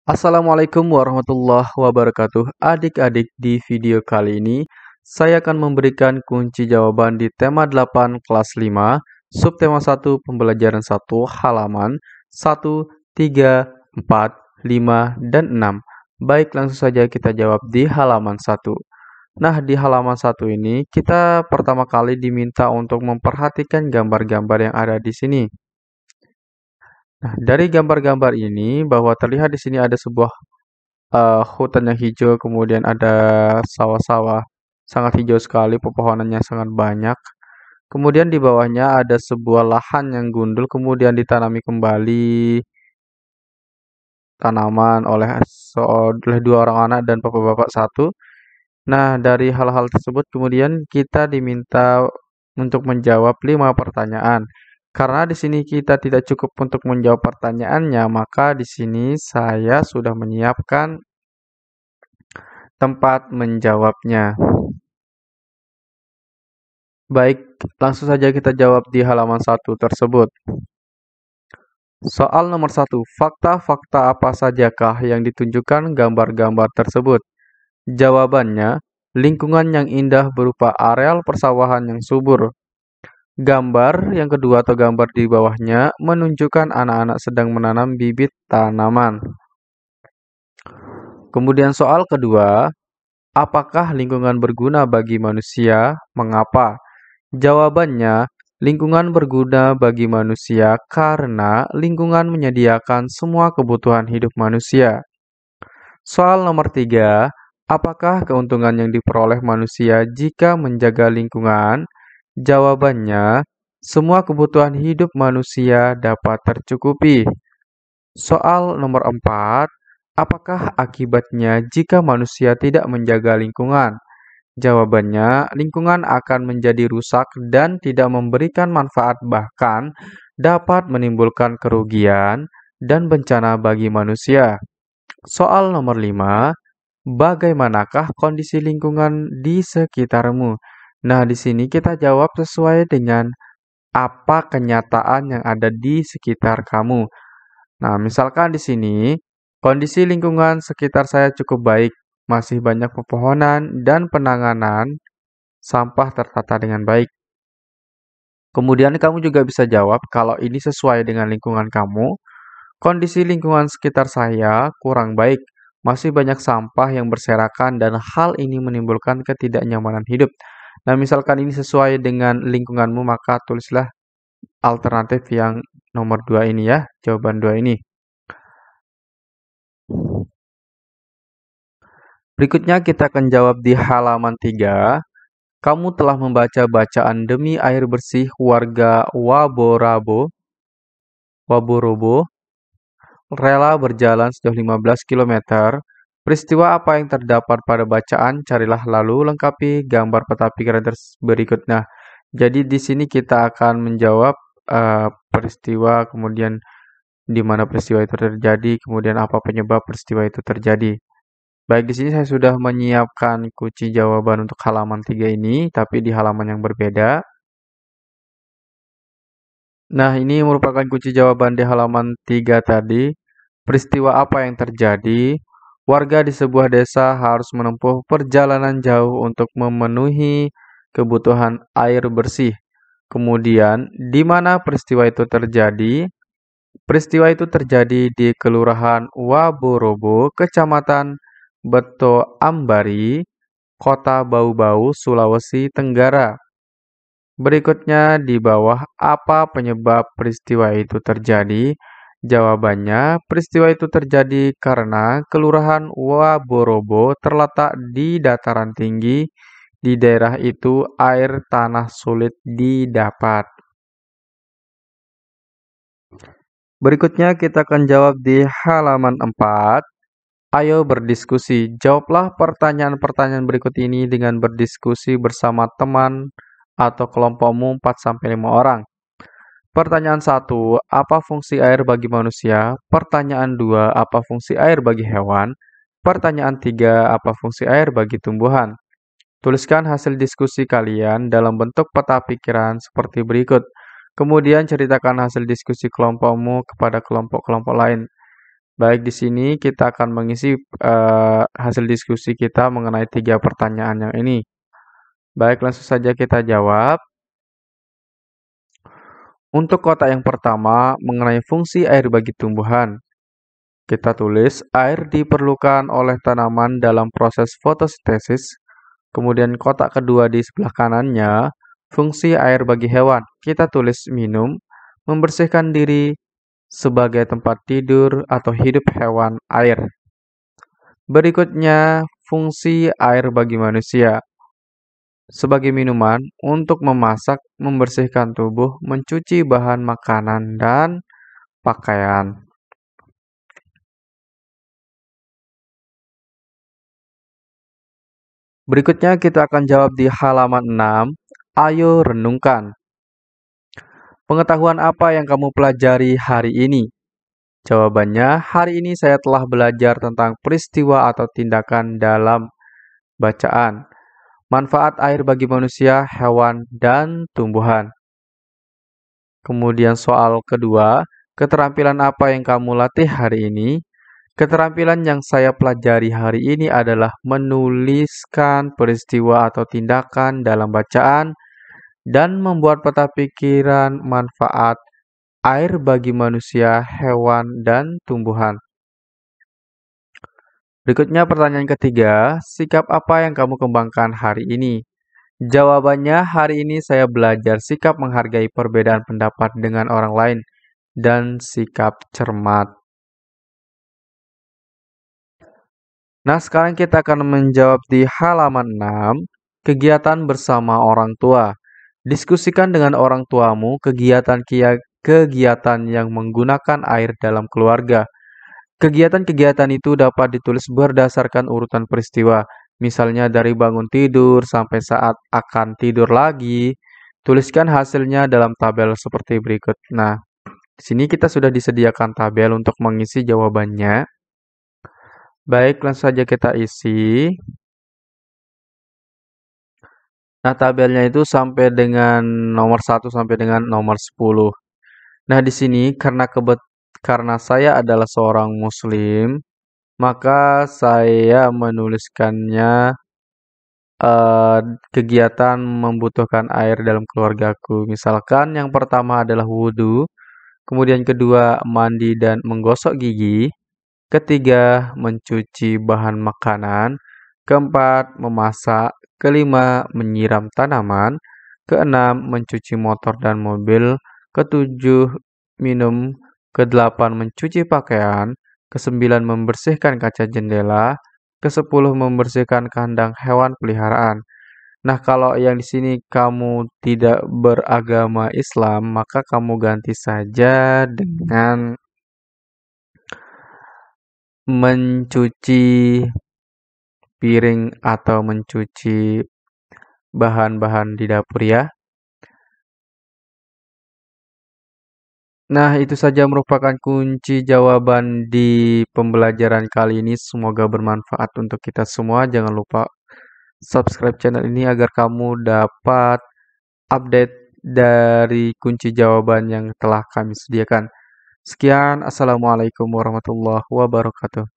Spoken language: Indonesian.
Assalamualaikum warahmatullahi wabarakatuh. Adik-adik, di video kali ini saya akan memberikan kunci jawaban di tema 8 kelas 5, subtema 1 pembelajaran 1 halaman 1, 3, 4, 5, dan 6. Baik, langsung saja kita jawab di halaman 1. Nah, di halaman 1 ini kita pertama kali diminta untuk memperhatikan gambar-gambar yang ada di sini. Nah, dari gambar-gambar ini bahwa terlihat di sini ada sebuah hutan yang hijau, kemudian ada sawah-sawah sangat hijau sekali, pepohonannya sangat banyak. Kemudian di bawahnya ada sebuah lahan yang gundul, kemudian ditanami kembali tanaman oleh dua orang anak dan bapak-bapak satu. Nah, dari hal-hal tersebut kemudian kita diminta untuk menjawab 5 pertanyaan. Karena di sini kita tidak cukup untuk menjawab pertanyaannya, maka di sini saya sudah menyiapkan tempat menjawabnya. Baik, langsung saja kita jawab di halaman 1 tersebut. Soal nomor 1, fakta-fakta apa sajakah yang ditunjukkan gambar-gambar tersebut? Jawabannya, lingkungan yang indah berupa areal persawahan yang subur. Gambar yang kedua atau gambar di bawahnya menunjukkan anak-anak sedang menanam bibit tanaman. Kemudian soal kedua, apakah lingkungan berguna bagi manusia? Mengapa? Jawabannya, lingkungan berguna bagi manusia karena lingkungan menyediakan semua kebutuhan hidup manusia. Soal nomor 3, apakah keuntungan yang diperoleh manusia jika menjaga lingkungan? Jawabannya, semua kebutuhan hidup manusia dapat tercukupi. Soal nomor 4, apakah akibatnya jika manusia tidak menjaga lingkungan? Jawabannya, lingkungan akan menjadi rusak dan tidak memberikan manfaat, bahkan dapat menimbulkan kerugian dan bencana bagi manusia. Soal nomor 5, bagaimanakah kondisi lingkungan di sekitarmu? Nah, di sini kita jawab sesuai dengan apa kenyataan yang ada di sekitar kamu. Nah, misalkan di sini, kondisi lingkungan sekitar saya cukup baik, masih banyak pepohonan dan penanganan sampah tertata dengan baik. Kemudian kamu juga bisa jawab kalau ini sesuai dengan lingkungan kamu. Kondisi lingkungan sekitar saya kurang baik, masih banyak sampah yang berserakan dan hal ini menimbulkan ketidaknyamanan hidup. Nah, misalkan ini sesuai dengan lingkunganmu, maka tulislah alternatif yang nomor 2 ini ya, jawaban 2 ini. Berikutnya kita akan jawab di halaman 3. Kamu telah membaca bacaan demi air bersih warga Waborobo rela berjalan sejauh 15 km. Peristiwa apa yang terdapat pada bacaan? Carilah lalu lengkapi gambar peta pikiran berikut. Nah, jadi di sini kita akan menjawab peristiwa, kemudian di mana peristiwa itu terjadi, kemudian apa penyebab peristiwa itu terjadi. Baik, di sini saya sudah menyiapkan kunci jawaban untuk halaman 3 ini, tapi di halaman yang berbeda. Nah, ini merupakan kunci jawaban di halaman 3 tadi. Peristiwa apa yang terjadi? Warga di sebuah desa harus menempuh perjalanan jauh untuk memenuhi kebutuhan air bersih. Kemudian, di mana peristiwa itu terjadi? Peristiwa itu terjadi di Kelurahan Waborobo, Kecamatan Beto Ambari, Kota Bau-Bau, Sulawesi Tenggara. Berikutnya di bawah, apa penyebab peristiwa itu terjadi? Jawabannya, peristiwa itu terjadi karena Kelurahan Waborobo terletak di dataran tinggi. Di daerah itu air tanah sulit didapat. Berikutnya kita akan jawab di halaman 4. Ayo berdiskusi. Jawablah pertanyaan-pertanyaan berikut ini dengan berdiskusi bersama teman atau kelompokmu 4-5 orang. Pertanyaan 1, apa fungsi air bagi manusia? Pertanyaan 2, apa fungsi air bagi hewan? Pertanyaan 3, apa fungsi air bagi tumbuhan? Tuliskan hasil diskusi kalian dalam bentuk peta pikiran seperti berikut. Kemudian ceritakan hasil diskusi kelompokmu kepada kelompok-kelompok lain. Baik, di sini kita akan mengisi hasil diskusi kita mengenai 3 pertanyaan yang ini. Baik, langsung saja kita jawab. Untuk kotak yang pertama mengenai fungsi air bagi tumbuhan, kita tulis air diperlukan oleh tanaman dalam proses fotosintesis. Kemudian kotak kedua di sebelah kanannya, fungsi air bagi hewan. Kita tulis minum, membersihkan diri sebagai tempat tidur atau hidup hewan air. Berikutnya, fungsi air bagi manusia. Sebagai minuman, untuk memasak, membersihkan tubuh, mencuci bahan makanan, dan pakaian. Berikutnya kita akan jawab di halaman 6. Ayo renungkan. Pengetahuan apa yang kamu pelajari hari ini? Jawabannya, hari ini saya telah belajar tentang peristiwa atau tindakan dalam bacaan. Manfaat air bagi manusia, hewan, dan tumbuhan. Kemudian soal kedua, keterampilan apa yang kamu latih hari ini? Keterampilan yang saya pelajari hari ini adalah menuliskan peristiwa atau tindakan dalam bacaan dan membuat peta pikiran manfaat air bagi manusia, hewan, dan tumbuhan. Berikutnya pertanyaan ketiga, sikap apa yang kamu kembangkan hari ini? Jawabannya, hari ini saya belajar sikap menghargai perbedaan pendapat dengan orang lain dan sikap cermat. Nah, sekarang kita akan menjawab di halaman 6, kegiatan bersama orang tua. Diskusikan dengan orang tuamu kegiatan yang menggunakan air dalam keluarga. Kegiatan-kegiatan itu dapat ditulis berdasarkan urutan peristiwa, misalnya dari bangun tidur sampai saat akan tidur lagi. Tuliskan hasilnya dalam tabel seperti berikut. Nah, di sini kita sudah disediakan tabel untuk mengisi jawabannya. Baik, langsung saja kita isi. Nah, tabelnya itu sampai dengan nomor 1 sampai dengan nomor 10. Nah, di sini karena saya adalah seorang muslim, maka saya menuliskannya kegiatan membutuhkan air dalam keluargaku. Misalkan yang pertama adalah wudhu, kemudian kedua mandi dan menggosok gigi, ketiga mencuci bahan makanan, keempat memasak, kelima menyiram tanaman, keenam mencuci motor dan mobil, ketujuh minum, kedelapan mencuci pakaian, kesembilan membersihkan kaca jendela, kesepuluh membersihkan kandang hewan peliharaan. Nah, kalau yang di sini kamu tidak beragama Islam, maka kamu ganti saja dengan mencuci piring atau mencuci bahan-bahan di dapur ya. Nah, itu saja merupakan kunci jawaban di pembelajaran kali ini. Semoga bermanfaat untuk kita semua. Jangan lupa subscribe channel ini agar kamu dapat update dari kunci jawaban yang telah kami sediakan. Sekian, Assalamualaikum warahmatullahi wabarakatuh.